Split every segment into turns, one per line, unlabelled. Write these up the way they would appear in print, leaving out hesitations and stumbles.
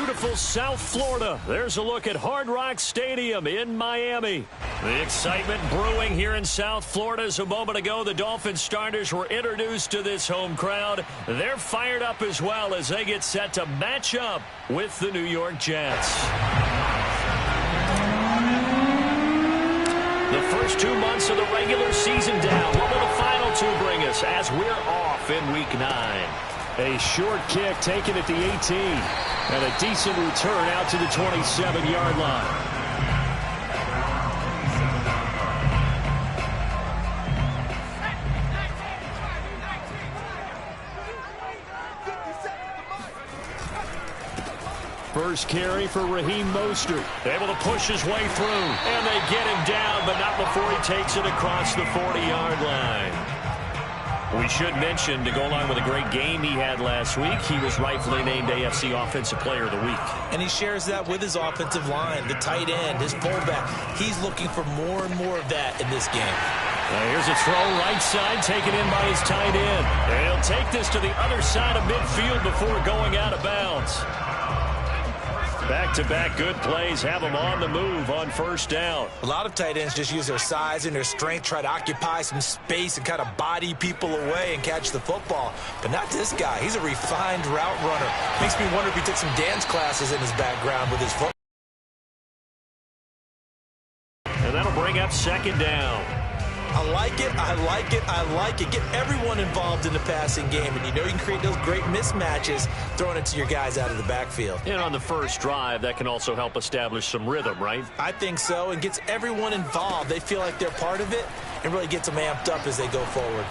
beautiful South Florida. There's a look at Hard Rock Stadium in Miami. The excitement brewing here in South Florida. As a moment ago, the Dolphins starters were introduced to this home crowd. They're fired up as well as they get set to match up with the New York Jets. The first 2 months of the regular season down. What will the final two bring us as we're off in Week 9?
A short kick taken at the 18. And a decent return out to the 27-yard line. First carry for Raheem Mostert.
Able to push his way through. And they get him down, but not before he takes it across the 40-yard line. We should mention, to go along with a great game he had last week, he was rightfully named AFC Offensive Player of the Week.
And he shares that with his offensive line, the tight end, his fullback. He's looking for more and more of that in this game.
Now here's a throw right side, taken in by his tight end. And he'll take this to the other side of midfield before going out of bounds. Back-to-back good plays have them on the move on first down.
A lot of tight ends just use their size and their strength, try to occupy some space and kind of body people away and catch the football. But not this guy. He's a refined route runner. Makes me wonder if he took some dance classes in his background with his football.
And that'll bring up second down.
I like it, I like it, I like it. Get everyone involved in the passing game, and you know you can create those great mismatches throwing it to your guys out of the backfield.
And on the first drive, that can also help establish some rhythm, right?
I think so, and gets everyone involved. They feel like they're part of it, and really gets them amped up as they go forward.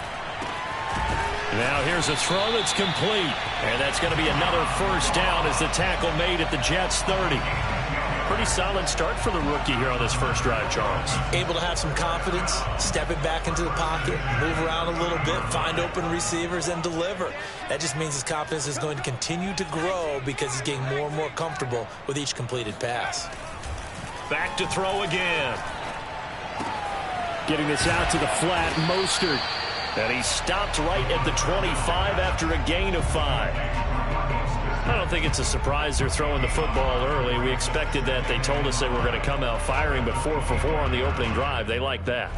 Now here's a throw that's complete, and that's going to be another first down as the tackle made at the Jets' 30. Pretty solid start for the rookie here on this first drive, Charles.
Able to have some confidence, step it back into the pocket, move around a little bit, find open receivers, and deliver. That just means his confidence is going to continue to grow because he's getting more and more comfortable with each completed pass.
Back to throw again.
Getting this out to the flat, Mostert.
And he stopped right at the 25 after a gain of 5. I don't think it's a surprise they're throwing the football early. We expected that. They told us they were going to come out firing, but 4 for 4 on the opening drive. They like that.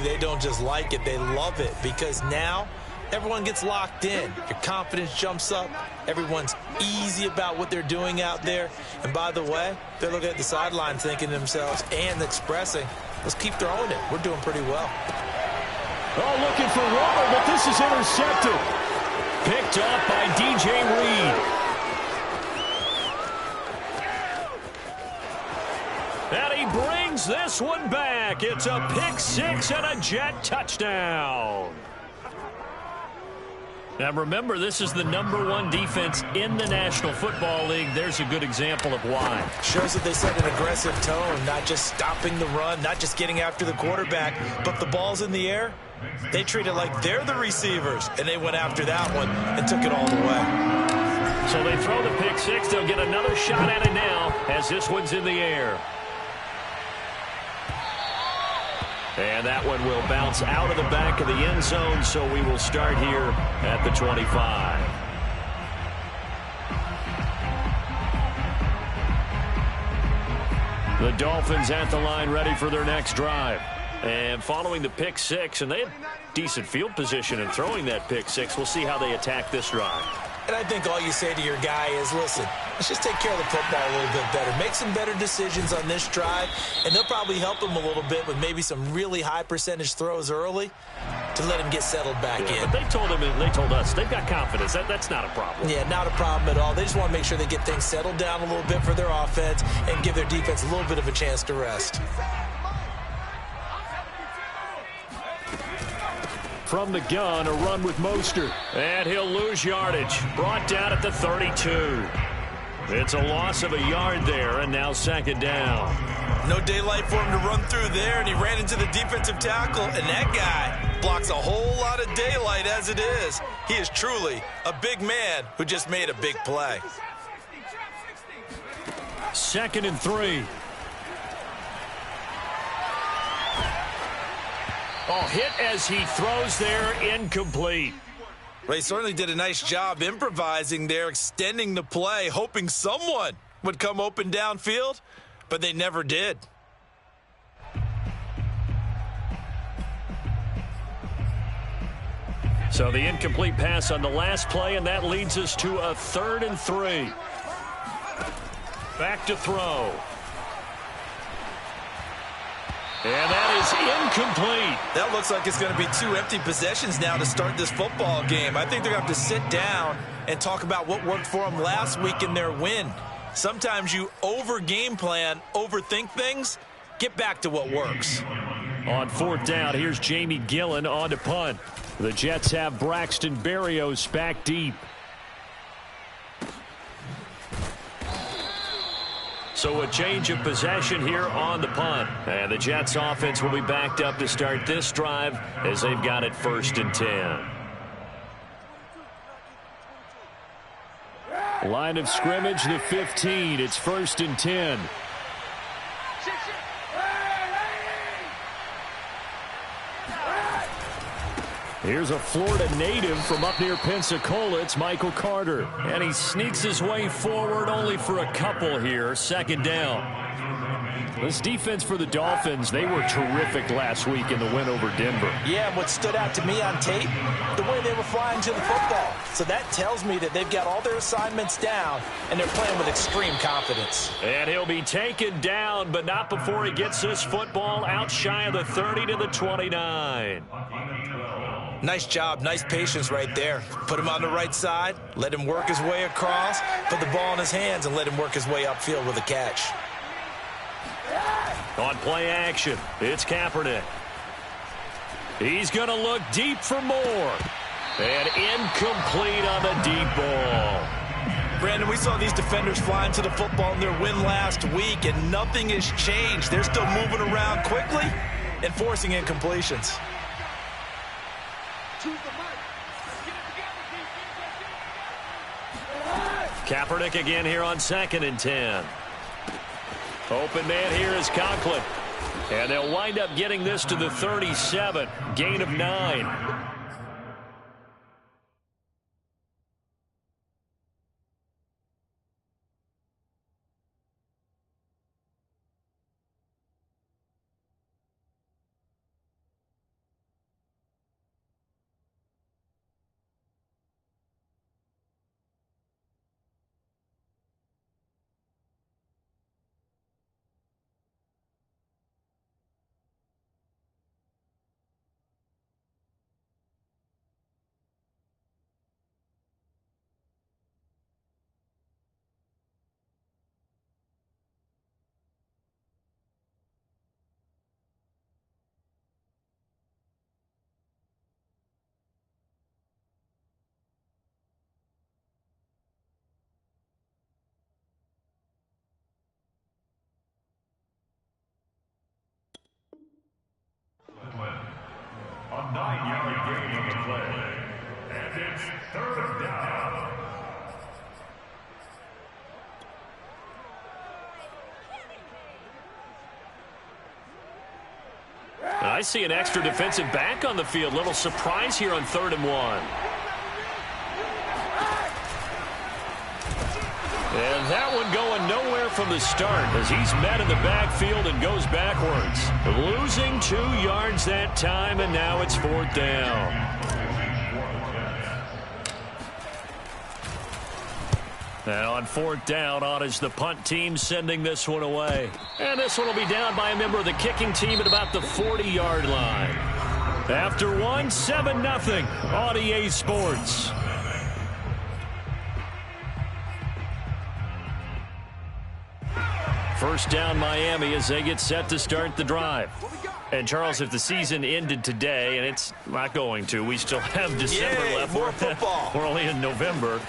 They don't just like it, they love it, because now everyone gets locked in. Your confidence jumps up. Everyone's easy about what they're doing out there. And by the way, they're looking at the sideline thinking to themselves and expressing, let's keep throwing it. We're doing pretty well.
Oh, looking for Romo, but this is intercepted.
Picked up by DJ Reed. And he brings this one back. It's a pick six and a Jet touchdown. Now remember, this is the #1 defense in the National Football League. There's a good example of why.
Shows that they set an aggressive tone, not just stopping the run, not just getting after the quarterback, but the ball's in the air. They treat it like they're the receivers, and they went after that one and took it all the way.
So they throw the pick six. They'll get another shot at it now as this one's in the air. And that one will bounce out of the back of the end zone, so we will start here at the 25. The Dolphins at the line, ready for their next drive. And following the pick six, and they had decent field position in throwing that pick six. We'll see how they attack this drive.
And I think all you say to your guy is, listen, let's just take care of the football a little bit better. Make some better decisions on this drive, and they'll probably help him a little bit with maybe some really high percentage throws early to let him get settled back in.
But they told him, and they told us, they've got confidence. That's not a problem.
Yeah, not a problem at all. They just want to make sure they get things settled down a little bit for their offense and give their defense a little bit of a chance to rest.
From the gun, a run with Mostert.
And he'll lose yardage. Brought down at the 32. It's a loss of a yard there, and now second down.
No daylight for him to run through there, and he ran into the defensive tackle, and that guy blocks a whole lot of daylight as it is. He is truly a big man who just made a big play.
2nd and 3. Oh, hit as he throws there, incomplete.
Well, he certainly did a nice job improvising there, extending the play, hoping someone would come open downfield, but they never did.
So the incomplete pass on the last play, and that leads us to a 3rd and 3. Back to throw. And that is incomplete.
That looks like it's going to be 2 empty possessions now to start this football game. I think they're going to have to sit down and talk about what worked for them last week in their win. Sometimes you over-game plan, overthink things. Get back to what works.
On 4th down, here's Jamie Gillen on to punt. The Jets have Braxton Berrios back deep. So a change of possession here on the punt. And the Jets offense will be backed up to start this drive as they've got it 1st and 10. Line of scrimmage, the 15. It's 1st and 10. Here's a Florida native from up near Pensacola. It's Michael Carter. And he sneaks his way forward only for a couple here. 2nd down. This defense for the Dolphins, they were terrific last week in the win over Denver.
Yeah, and what stood out to me on tape, the way they were flying to the football. So that tells me that they've got all their assignments down, and they're playing with extreme confidence.
And he'll be taken down, but not before he gets this football out shy of the 30 to the 29.
Nice job, nice patience right there. Put him on the right side, let him work his way across, put the ball in his hands, and let him work his way upfield with a catch.
On play action, it's Kaepernick. He's going to look deep for more. And incomplete on the deep ball.
Brandon, we saw these defenders flying to the football in their win last week, and nothing has changed. They're still moving around quickly and forcing incompletions.
Kaepernick again here on 2nd and 10. Open man here is Conklin. And they'll wind up getting this to the 37. Gain of 9.
A 9-yard gain on the play. And it's 3rd down.
I see an extra defensive back on the field. Little surprise here on 3rd and 1. And that one going nowhere from the start as he's met in the backfield and goes backwards. Losing 2 yards that time, and now it's 4th down. And on 4th down, on is the punt team sending this one away. And this one will be down by a member of the kicking team at about the 40-yard line. After one, 7-0 on EA Sports. First down Miami as they get set to start the drive. And, Charles, if the season ended today, and it's not going to, we still have December left.
More football.
We're only in November.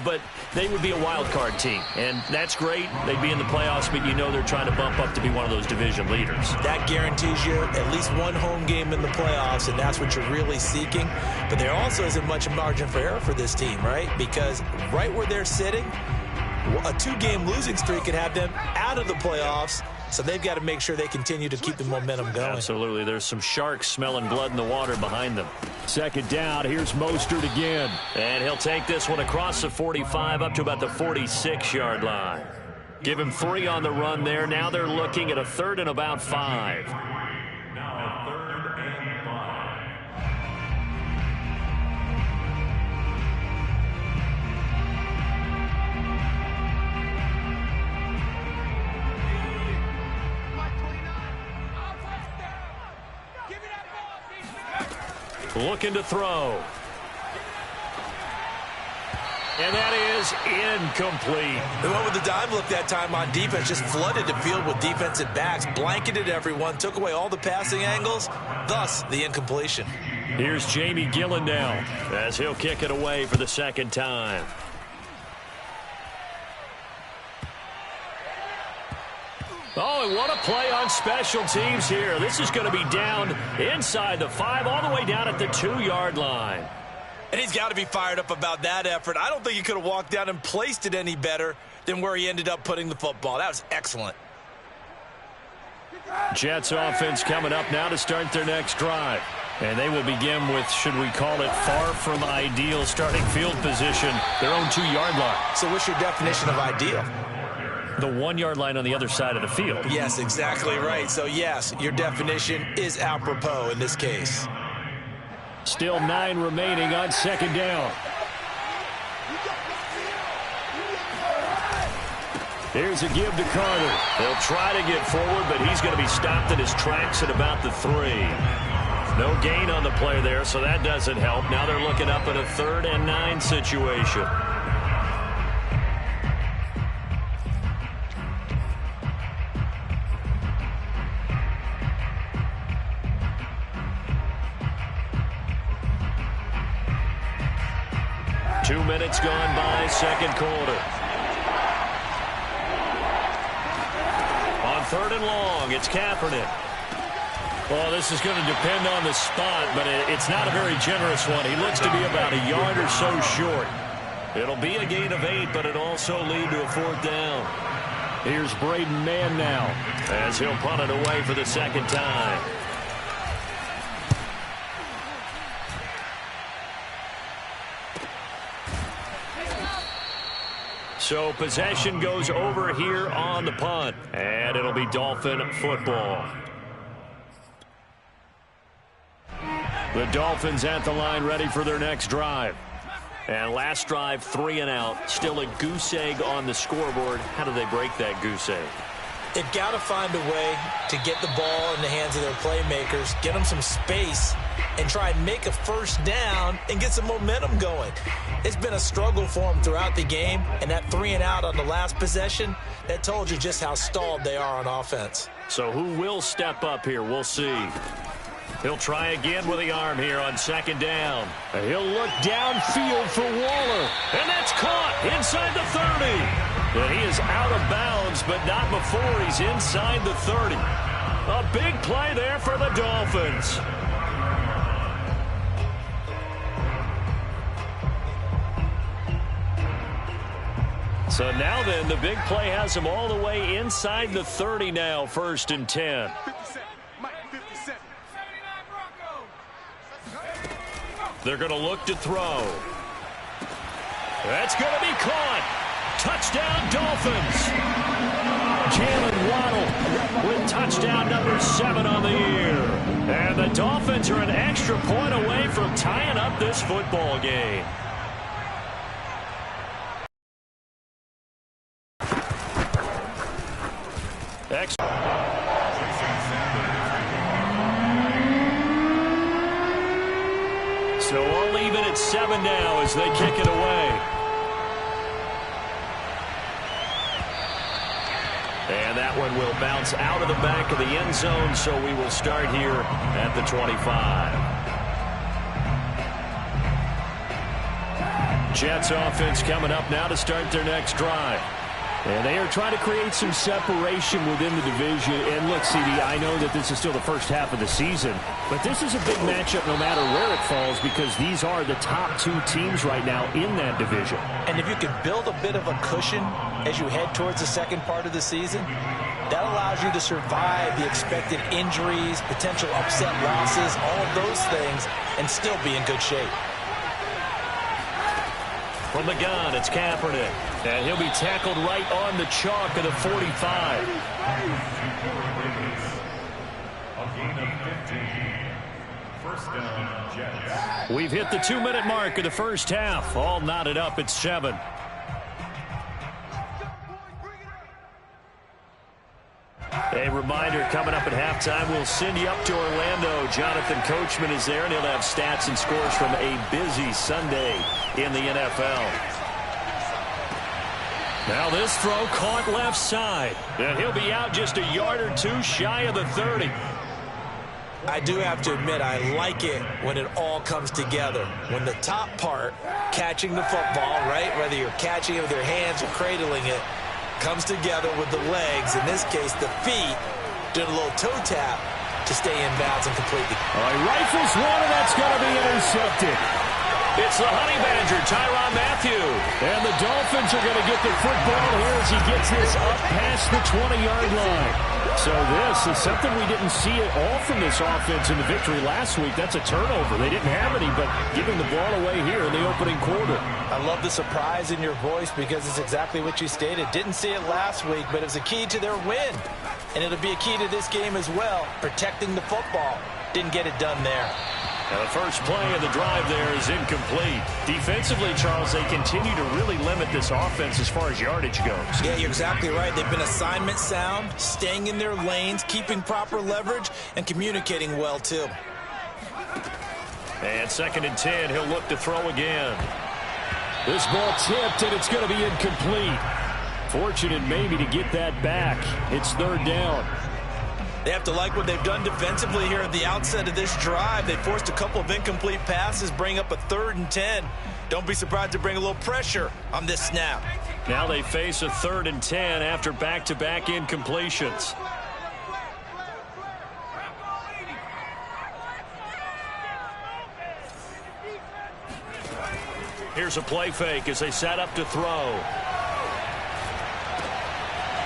But they would be a wild card team. And that's great. They'd be in the playoffs, but you know they're trying to bump up to be one of those division leaders.
That guarantees you at least one home game in the playoffs, and that's what you're really seeking. But there also isn't much margin for error for this team, right? Because right where they're sitting, a 2-game losing streak could have them out of the playoffs, so they've got to make sure they continue to keep the momentum going.
Absolutely. There's some sharks smelling blood in the water behind them. 2nd down. Here's Mostert again. And he'll take this one across the 45 up to about the 46-yard line. Give him 3 on the run there. Now they're looking at a 3rd and about 5.
Now 3rd and 5.
Looking to throw. And that is incomplete.
They went with the dime look that time on defense, just flooded the field with defensive backs, blanketed everyone, took away all the passing angles, thus the incompletion.
Here's Jamie Gillen now as he'll kick it away for the 2nd time. Oh, and what a play on special teams here. This is going to be down inside the 5, all the way down at the 2-yard line.
And he's got to be fired up about that effort. I don't think he could have walked down and placed it any better than where he ended up putting the football. That was excellent.
Jets offense coming up now to start their next drive. And they will begin with, should we call it, far from ideal starting field position, their own 2-yard line.
So what's your definition of ideal?
The 1-yard line on the other side of the field.
Yes, exactly right. So, yes, your definition is apropos in this case.
Still 9 remaining on 2nd down. Here's a give to Carter. He'll try to get forward, but he's going to be stopped in his tracks at about the 3. No gain on the play there, so that doesn't help. Now they're looking up at a 3rd and 9 situation. Two minutes gone by, 2nd quarter. On 3rd and long, it's Kaepernick. Well, this is going to depend on the spot, but it's not a very generous one. He looks to be about a yard or so short. It'll be a gain of 8, but it'll also lead to a 4th down. Here's Braden Mann now as he'll punt it away for the 2nd time. So possession goes over here on the punt, and it'll be Dolphin football. The Dolphins at the line ready for their next drive. And last drive, 3 and out. Still a goose egg on the scoreboard. How do they break that goose egg?
They've got to find a way to get the ball in the hands of their playmakers, get them some space, and try and make a 1st down and get some momentum going. It's been a struggle for them throughout the game, and that 3 and out on the last possession, that told you just how stalled they are on offense.
So who will step up here? We'll see. He'll try again with the arm here on 2nd down. And he'll look downfield for Waller. And that's caught inside the 30. And he is out of bounds, but not before he's inside the 30. A big play there for the Dolphins. So now then, the big play has him all the way inside the 30 now, 1st and 10. They're going to look to throw. That's going to be caught. Touchdown, Dolphins. Jalen Waddle with touchdown number 7 on the year. And the Dolphins are an extra point away from tying up this football game. So we'll leave it at 7 now as they kick it away. And that one will bounce out of the back of the end zone, so we will start here at the 25. Jets offense coming up now to start their next drive. And they are trying to create some separation within the division. And look, CD, I know that this is still the first half of the season, but this is a big matchup no matter where it falls because these are the top 2 teams right now in that division.
And if you can build a bit of a cushion as you head towards the second part of the season, that allows you to survive the expected injuries, potential upset losses, all of those things, and still be in good shape.
From the gun, it's Kaepernick. And he'll be tackled right on the chalk of the 45.
First down, Jets.
We've hit the 2-minute mark of the first half. All knotted up at 7. A reminder, coming up at halftime, we'll send you up to Orlando. Jonathan Coachman is there, and he'll have stats and scores from a busy Sunday in the NFL. Now this throw caught left side. And he'll be out just a yard or two shy of the 30.
I do have to admit, I like it when it all comes together. When the top part, catching the football, right, whether you're catching it with your hands or cradling it, comes together with the legs, in this case the feet, did a little toe tap to stay in bounds and complete the...
All right, rifles one, and that's going to be intercepted.
It's the Honey Badger, Tyrann Mathieu.
And the Dolphins are going to get the football here as he gets this up past the 20-yard line. So this is something we didn't see at all from this offense in the victory last week. That's a turnover. They didn't have any, but giving the ball away here in the opening quarter.
I love the surprise in your voice because it's exactly what you stated. Didn't see it last week, but it was a key to their win. And it'll be a key to this game as well, protecting the football. Didn't get it done there.
Now the first play of the drive there is incomplete. Defensively, Charles, they continue to really limit this offense as far as yardage goes.
Yeah, you're exactly right. They've been assignment sound, staying in their lanes, keeping proper leverage, and communicating well, too.
And 2nd and 10, he'll look to throw again.
This ball tipped, and it's going to be incomplete. Fortunate maybe to get that back. It's 3rd down.
They have to like what they've done defensively here at the outset of this drive. They forced a couple of incomplete passes, bring up a 3rd and 10. Don't be surprised to bring a little pressure on this snap.
Now they face a 3rd and 10 after back-to-back incompletions. Here's a play fake as they set up to throw.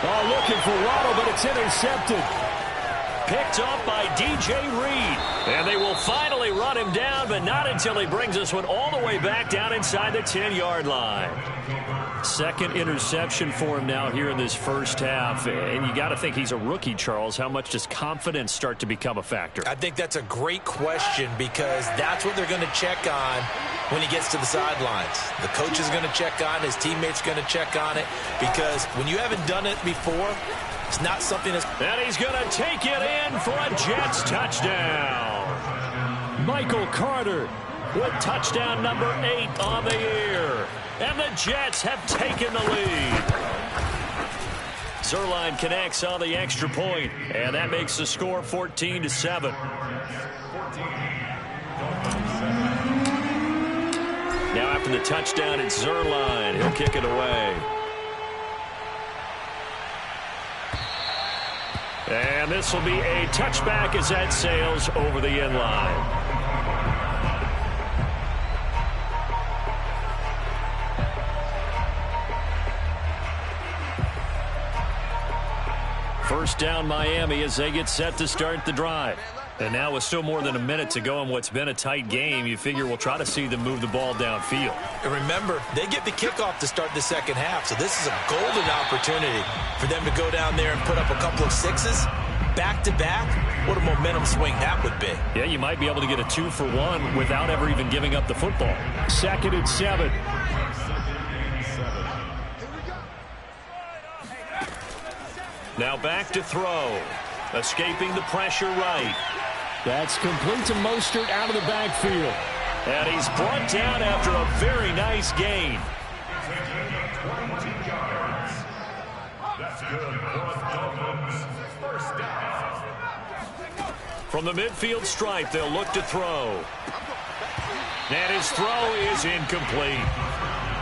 Oh, looking for Waddle, but it's intercepted.
Picked up by D.J. Reed. And they will finally run him down, but not until he brings this one all the way back down inside the 10-yard line. 2nd interception for him now here in this first half. And you got to think he's a rookie, Charles. How much does confidence start to become a factor?
I think that's a great question because that's what they're going to check on when he gets to the sidelines. The coach is going to check on it. His teammates are going to check on it because when you haven't done it before, it's not something that's...
And he's going to take it in for a Jets touchdown.
Michael Carter
with touchdown number 8 on the year. And the Jets have taken the lead. Zuerlein connects on the extra point, and that makes the score 14-7. Now after the touchdown, it's Zuerlein. He'll kick it away. And this will be a touchback as that sails over the end line. First down Miami as they get set to start the drive. And now with still more than a minute to go in what's been a tight game, you figure we'll try to see them move the ball downfield.
And remember, they get the kickoff to start the second half, so this is a golden opportunity for them to go down there and put up a couple of sixes. Back-to-back, what a momentum swing that would be.
Yeah, you might be able to get a 2-for-1 without ever even giving up the football.
2nd and 7.
Now back to throw. Escaping the pressure right.
That's complete to Mostert out of the backfield.
And he's brought down after a very nice gain.
That's good for the Dolphins. First down.
From the midfield stripe, they'll look to throw. And his throw is incomplete.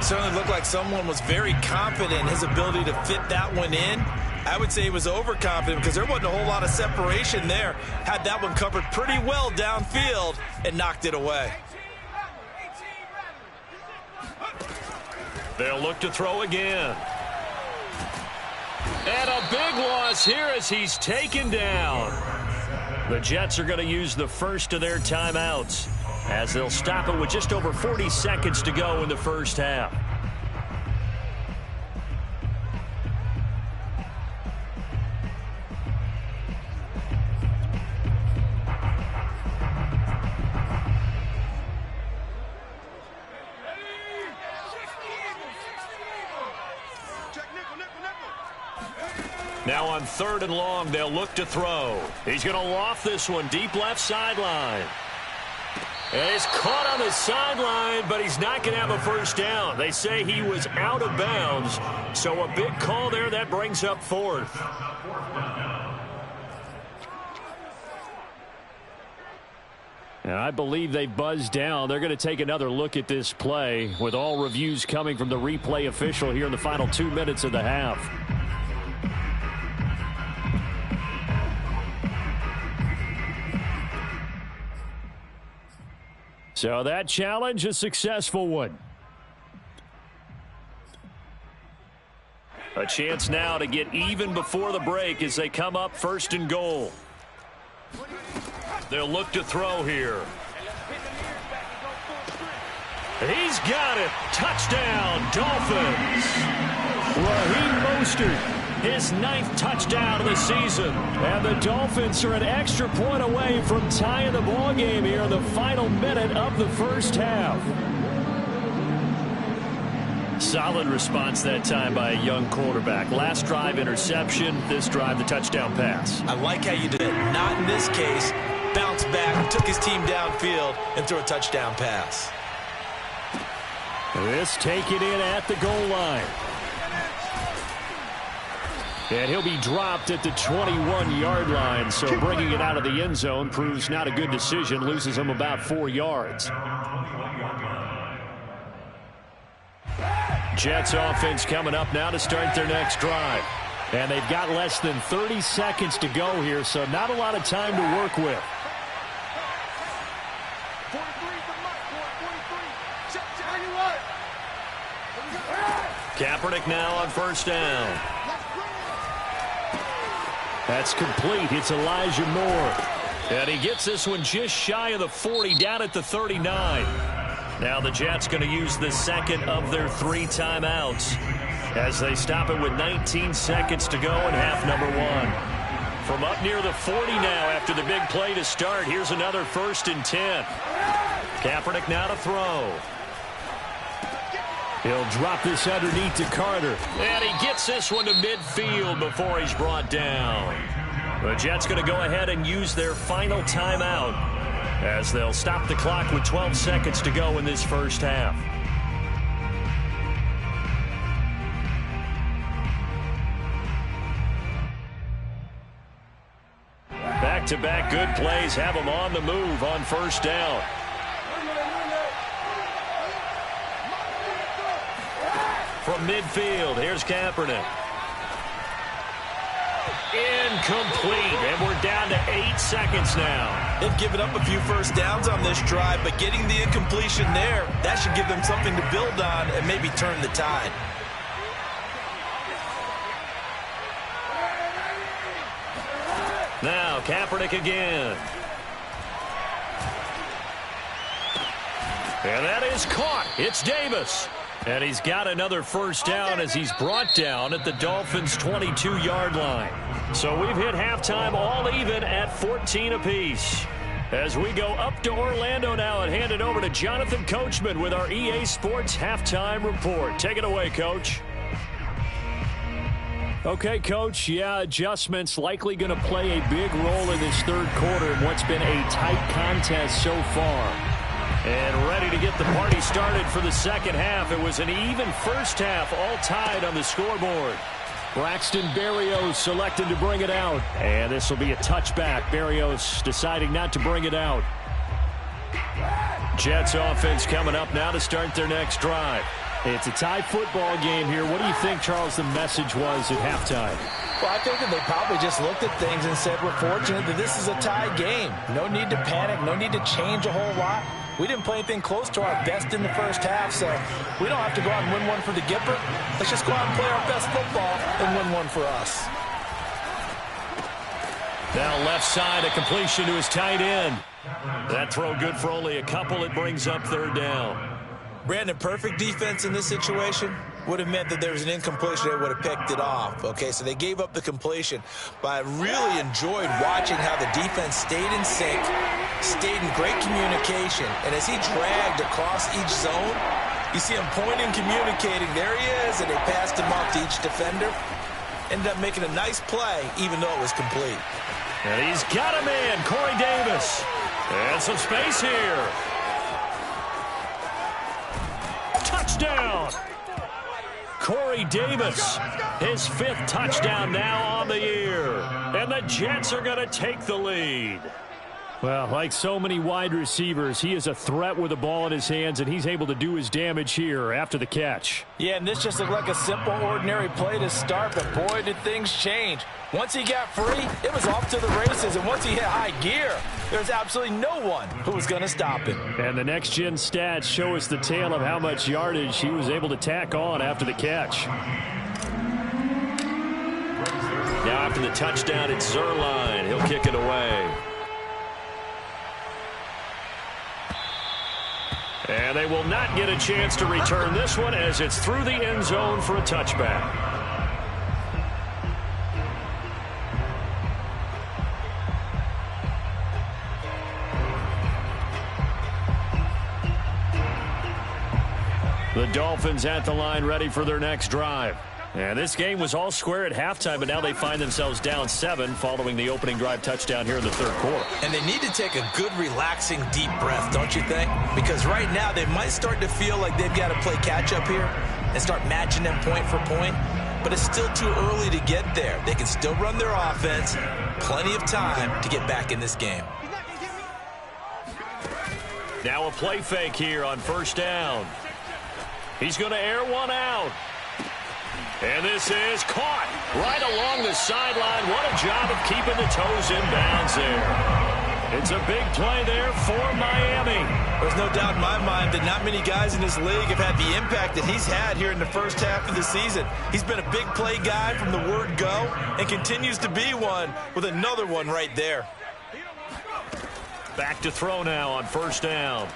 Certainly looked like someone was very confident in his ability to fit that one in. I would say he was overconfident because there wasn't a whole lot of separation there. Had that one covered pretty well downfield and knocked it away.
They'll look to throw again. And a big loss here as he's taken down. The Jets are going to use the first of their timeouts as they'll stop it with just over 40 seconds to go in the first half. Now on 3rd and long, they'll look to throw. He's going to loft this one deep left sideline. And he's caught on the sideline, but he's not going to have a first down. They say he was out of bounds, so a big call there. That brings up 4th.
And I believe they buzzed down. They're going to take another look at this play with all reviews coming from the replay official here in the final 2 minutes of the half. So that challenge, a successful one.
A chance now to get even before the break as they come up 1st and goal. They'll look to throw here. He's got it. Touchdown, Dolphins.
Raheem Mostert, his 9th touchdown of the season. And the Dolphins are an extra point away from tying the ball game here in the final minute of the first half.
Solid response that time by a young quarterback. Last drive, interception. This drive, the touchdown pass.
I like how you did it. Not in this case. Bounced back, took his team downfield, and threw a touchdown pass.
This taken in at the goal line. And he'll be dropped at the 21-yard line, so bringing it out of the end zone proves not a good decision, loses him about 4 yards.
Jets offense coming up now to start their next drive.
And they've got less than 30 seconds to go here, so not a lot of time to work with.
Kaepernick now on 1st down.
That's complete. It's Elijah Moore.
And he gets this one just shy of the 40, down at the 39. Now the Jets going to use the second of their 3 timeouts as they stop it with 19 seconds to go in half number 1. From up near the 40 now after the big play to start, here's another 1st and 10. Kaepernick now to throw.
He'll drop this underneath to Carter.
And he gets this one to midfield before he's brought down. The Jets going to go ahead and use their final timeout as they'll stop the clock with 12 seconds to go in this first half. Back-to-back good plays have them on the move on 1st down. From midfield, here's Kaepernick. Incomplete, and we're down to 8 seconds now.
They've given up a few first downs on this drive, but getting the incompletion there, that should give them something to build on and maybe turn the tide.
Now, Kaepernick again. And that is caught. It's Davis. And he's got another first down as he's brought down at the Dolphins' 22-yard line. So we've hit halftime all even at 14 apiece. As we go up to Orlando now and hand it over to Jonathan Coachman with our EA Sports Halftime Report. Take it away, Coach.
Okay, Coach, yeah, adjustments likely going to play a big role in this third quarter in what's been a tight contest so far.
And ready to get the party started for the second half. It was an even first half, all tied on the scoreboard.
Braxton Berrios selected to bring it out. And this will be a touchback. Berrios deciding not to bring it out.
Jets offense coming up now to start their next drive.
It's a tie football game here. What do you think, Charles, the message was at halftime?
Well, I think that they probably just looked at things and said, we're fortunate that this is a tie game. No need to panic. No need to change a whole lot. We didn't play anything close to our best in the first half, so we don't have to go out and win one for the Gipper. Let's just go out and play our best football and win one for us.
Now left side, a completion to his tight end. That throw good for only a couple. It brings up 3rd down.
Brandon, perfect defense in this situation would have meant that there was an incompletion. They would have picked it off. Okay, so they gave up the completion. But I really enjoyed watching how the defense stayed in sync, stayed in great communication. And as he dragged across each zone, you see him pointing, communicating. There he is, and they passed him off to each defender. ended up making a nice play, even though it was complete.
And he's got a man, Corey Davis. And some space here. Touchdown. Corey Davis, his 5th touchdown now on the year. And the Jets are going to take the lead.
Well, like so many wide receivers, he is a threat with the ball in his hands, and he's able to do his damage here after the catch.
Yeah, and this just looked like a simple, ordinary play to start, but boy, did things change. Once he got free, it was off to the races, and once he hit high gear, there's absolutely no one who was going to stop him.
And the next-gen stats show us the tale of how much yardage he was able to tack on after the catch.
Now after the touchdown, it's Zerline. He'll kick it away. And they will not get a chance to return this one as it's through the end zone for a touchback. The Dolphins at the line ready for their next drive. And this game was all square at halftime, but now they find themselves down 7 following the opening drive touchdown here in the 3rd quarter.
And they need to take a good, relaxing, deep breath, don't you think? Because right now they might start to feel like they've got to play catch-up here and start matching them point for point. But it's still too early to get there. They can still run their offense. Plenty of time to get back in this game.
Now a play fake here on 1st down. He's going to air one out. And this is caught right along the sideline. What a job of keeping the toes in bounds there. It's a big play there for Miami.
There's no doubt in my mind that not many guys in this league have had the impact that he's had here in the first half of the season. He's been a big play guy from the word go and continues to be one with another one right there.
Back to throw now on 1st down.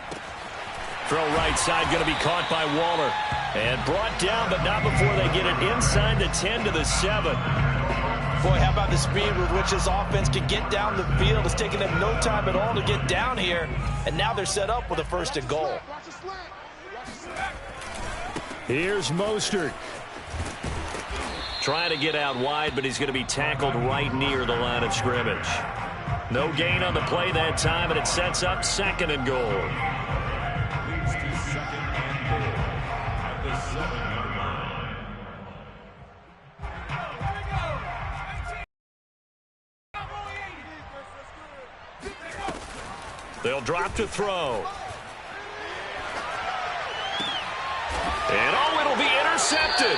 Throw right side going to be caught by Waller. And brought down, but not before they get it inside the 10 to the 7.
Boy, how about the speed with which this offense can get down the field? It's taken them no time at all to get down here. And now they're set up with a 1st and goal.
Here's Mostert.
Trying to get out wide, but he's going to be tackled right near the line of scrimmage. No gain on the play that time, and it sets up 2nd and goal. They'll drop to throw. And oh, it'll be intercepted.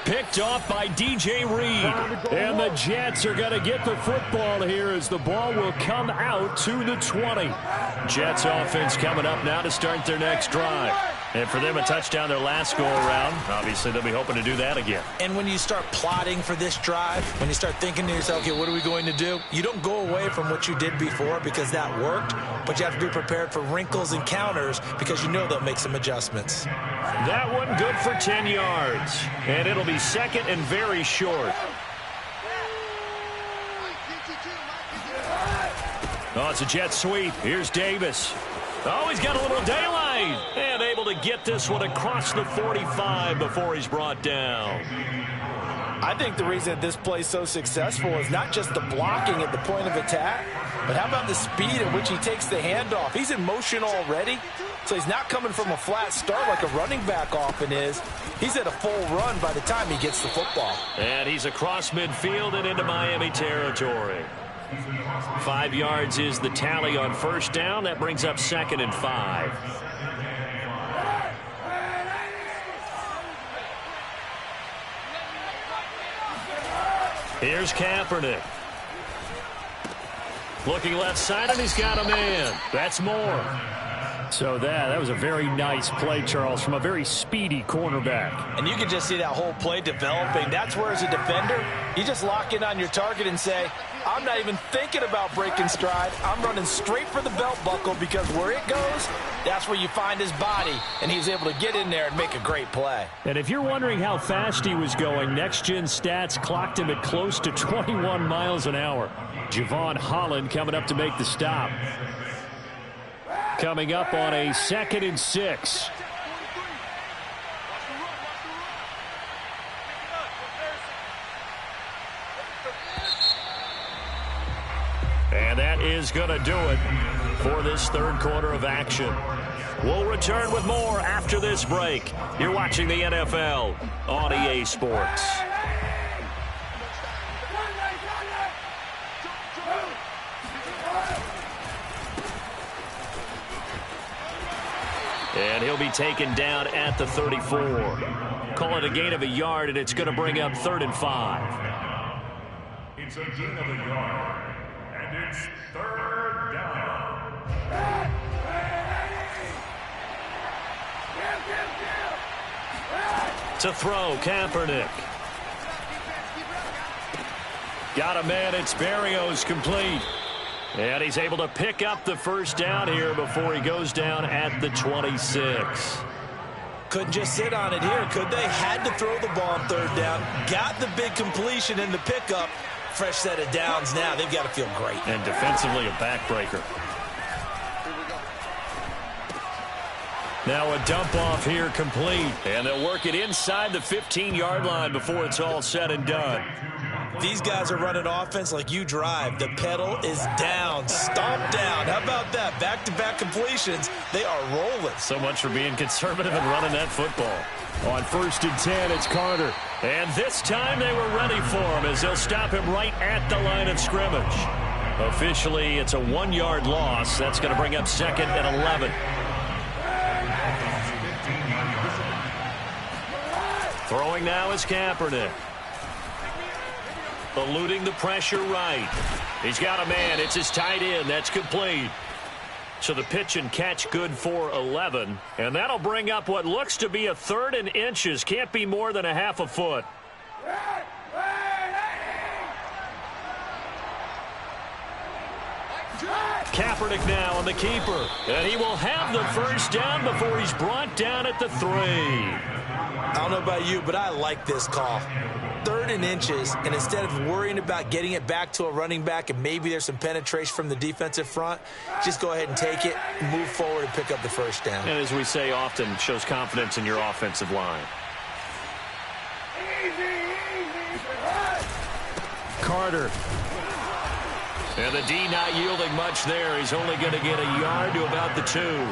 Picked off by DJ Reed.
And the Jets are going to get the football here as the ball will come out to the 20.
Jets offense coming up now to start their next drive. And for them, a touchdown their last go-around. Obviously, they'll be hoping to do that again.
And when you start plotting for this drive, when you start thinking to yourself, okay, what are we going to do? You don't go away from what you did before because that worked, but you have to be prepared for wrinkles and counters because you know they'll make some adjustments.
That one good for 10 yards. And it'll be 2nd and very short. Oh, it's a jet sweep. Here's Davis. Oh, he's got a little daylight. And able to get this one across the 45 before he's brought down.
I think the reason this play's so successful is not just the blocking at the point of attack, but how about the speed at which he takes the handoff? He's in motion already, so he's not coming from a flat start like a running back often is. He's at a full run by the time he gets the football.
And he's across midfield and into Miami territory. 5 yards is the tally on 1st down. That brings up 2nd and 5. Here's Kaepernick. Looking left side, and he's got a man. That's Moore.
So that was a very nice play, Charles, from a very speedy cornerback.
And you can just see that whole play developing. That's where, as a defender, you just lock in on your target and say, I'm not even thinking about breaking stride. I'm running straight for the belt buckle because where it goes, that's where you find his body. And he was able to get in there and make a great play.
And if you're wondering how fast he was going, next-gen stats clocked him at close to 21 miles an hour. Javon Holland coming up to make the stop. Coming up on a 2nd and 6.
is going to do it for this third quarter of action. We'll return with more after this break. You're watching the NFL on EA Sports. And he'll be taken down at the 34. Call it a gain of a yard, and it's going to bring up 3rd and 5.
It's a gain of a yard, and it's 3rd down.
To throw, Kaepernick. Got a man, it's Berrios, complete. And he's able to pick up the first down here before he goes down at the 26.
Couldn't just sit on it here, could they? Had to throw the ball on 3rd down. Got the big completion in the pickup. Fresh set of downs now. They've got to feel great.
And defensively, a backbreaker. Now a dump off here complete. And they'll work it inside the 15-yard line before it's all said and done.
These guys are running offense like you drive. The pedal is down, stomp down. How about that? Back-to-back completions. They are rolling.
So much for being conservative and running that football.
On 1st and 10, it's Carter.
And this time they were ready for him as they'll stop him right at the line of scrimmage. Officially, it's a 1-yard loss. That's going to bring up 2nd and 11. Throwing now is Kaepernick. Eluding the pressure right. He's got a man. It's his tight end. That's complete. So the pitch and catch good for 11. And that'll bring up what looks to be a 3rd and inches. Can't be more than a half a foot. Kaepernick now on the keeper. And he will have the first down before he's brought down at the 3.
I don't know about you, but I like this call. 3rd and inches, and instead of worrying about getting it back to a running back and maybe there's some penetration from the defensive front, just go ahead and take it, move forward, and pick up the first down.
And as we say often, shows confidence in your offensive line.
Carter.
And the D not yielding much there. He's only going to get a yard to about the 2.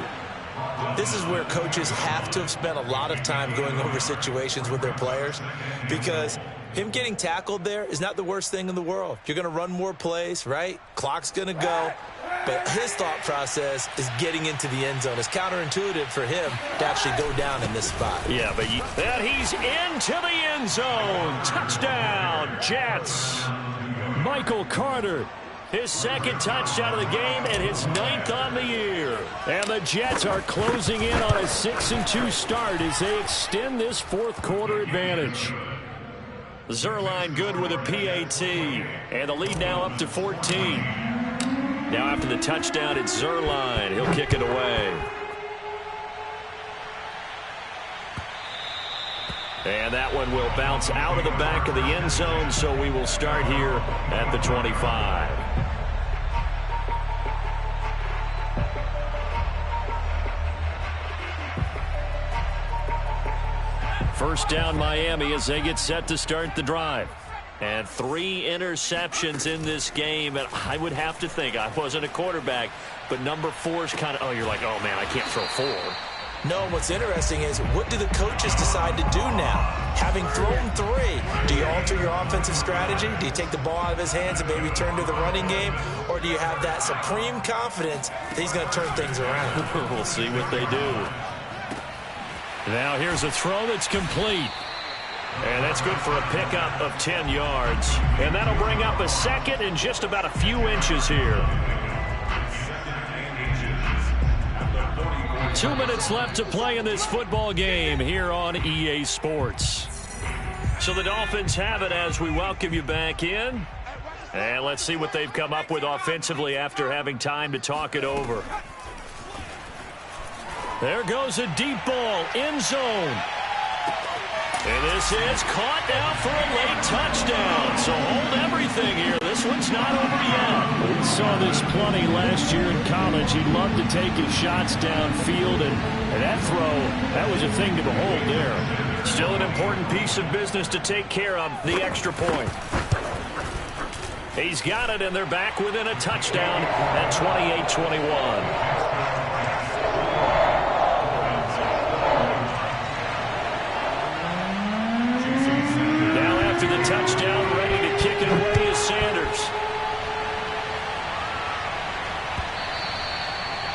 This is where coaches have to have spent a lot of time going over situations with their players, because him getting tackled there is not the worst thing in the world. You're going to run more plays, right? Clock's going to go. But his thought process is getting into the end zone. It's counterintuitive for him to actually go down in this spot.
Yeah, but he's into the end zone. Touchdown, Jets.
Michael Carter.
His 2nd touchdown of the game and his 9th on the year.
And the Jets are closing in on a 6-2 start as they extend this 4th quarter advantage.
Zuerlein good with a PAT. And the lead now up to 14. Now after the touchdown, it's Zuerlein. He'll kick it away. And that one will bounce out of the back of the end zone, so we will start here at the 25. First down Miami as they get set to start the drive. And 3 interceptions in this game. And I would have to think, I wasn't a quarterback, but number 4 is kind of, oh, you're like, oh, man, I can't throw 4.
No, what's interesting is, what do the coaches decide to do now? Having thrown 3, do you alter your offensive strategy? Do you take the ball out of his hands and maybe turn to the running game? Or do you have that supreme confidence that he's going to turn things around?
We'll see what they do.
Now here's a throw that's complete.
And that's good for a pickup of 10 yards. And that'll bring up a 2nd and just about a few inches here. 2 minutes left to play in this football game here on EA Sports. So the Dolphins have it as we welcome you back in. And let's see what they've come up with offensively after having time to talk it over.
There goes a deep ball, end zone.
And this is caught now for a late touchdown. So hold everything here. This one's not over yet.
We saw this plenty last year in college. He loved to take his shots downfield, and that throw, that was a thing to behold there.
Still an important piece of business to take care of, the extra point. He's got it, and they're back within a touchdown at 28-21. Now after the touchdown, ready to kick it away is Sanders.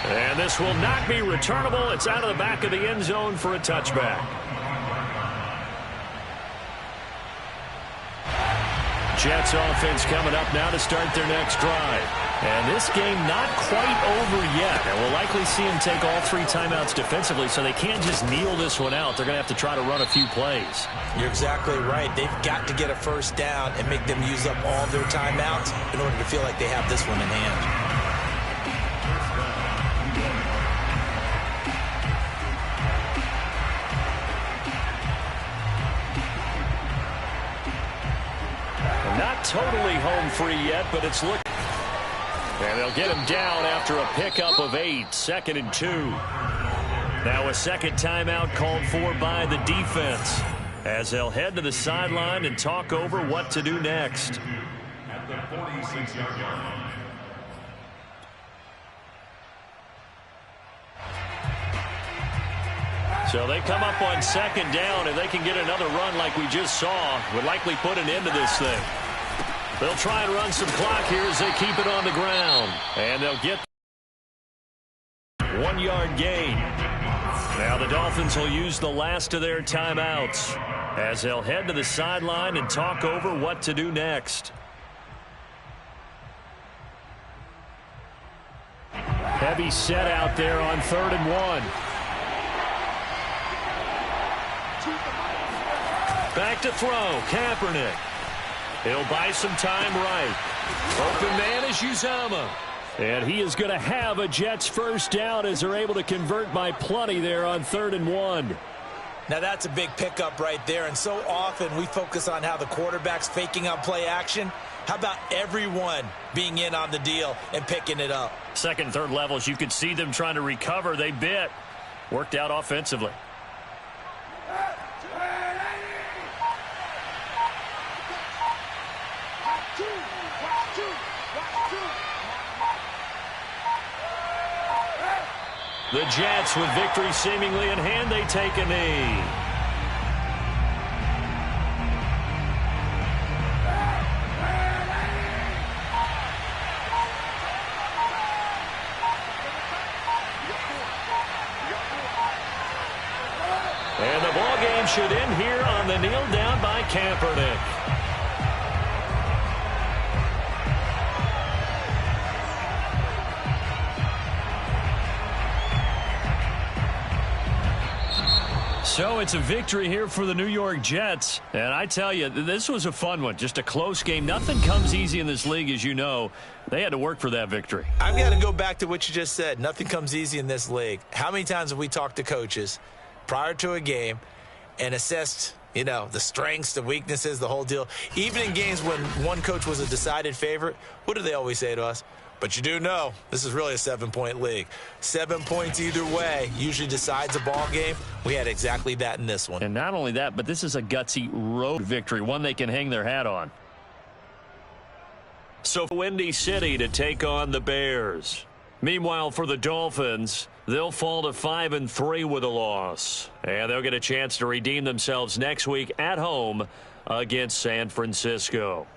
And this will not be returnable. It's out of the back of the end zone for a touchback. Jets offense coming up now to start their next drive. And this game not quite over yet. And we'll likely see them take all 3 timeouts defensively, so they can't just kneel this one out. They're going to have to try to run a few plays.
You're exactly right. They've got to get a first down and make them use up all their timeouts in order to feel like they have this one in hand.
Totally home free yet, but it's looking. And they'll get him down after a pickup of 8, 2nd and 2. Now a second timeout called for by the defense as they'll head to the sideline and talk over what to do next.
At the 46-yard line.
So they come up on 2nd down, and they can get another run like we just saw. Would likely put an end to this thing. They'll try and run some clock here as they keep it on the ground. And they'll get 1-yard gain. Now the Dolphins will use the last of their timeouts as they'll head to the sideline and talk over what to do next. Heavy set out there on 3rd and 1. Back to throw. Kaepernick. He'll buy some time right. Open man is Uzomah. And he is going to have a Jets first down as they're able to convert by plenty there on 3rd and 1.
Now that's a big pickup right there, and so often we focus on how the quarterback's faking on play action. How about everyone being in on the deal and picking it up?
Second, third levels, you could see them trying to recover. They bit. Worked out offensively. The Jets, with victory seemingly in hand, they take a knee. And the ball game should end here on the kneel down by Kaepernick. So it's a victory here for the New York Jets. And I tell you, this was a fun one. Just a close game. Nothing comes easy in this league, as you know. They had to work for that victory.
I've got to go back to what you just said. Nothing comes easy in this league. How many times have we talked to coaches prior to a game and assessed, the strengths, the weaknesses, the whole deal? Even in games when one coach was a decided favorite, what do they always say to us? But you do know this is really a 7-point league. 7 points either way usually decides a ball game. We had exactly that in this one.
And not only that, but this is a gutsy road victory, one they can hang their hat on. So Windy City to take on the Bears. Meanwhile, for the Dolphins, they'll fall to 5-3 with a loss. And they'll get a chance to redeem themselves next week at home against San Francisco.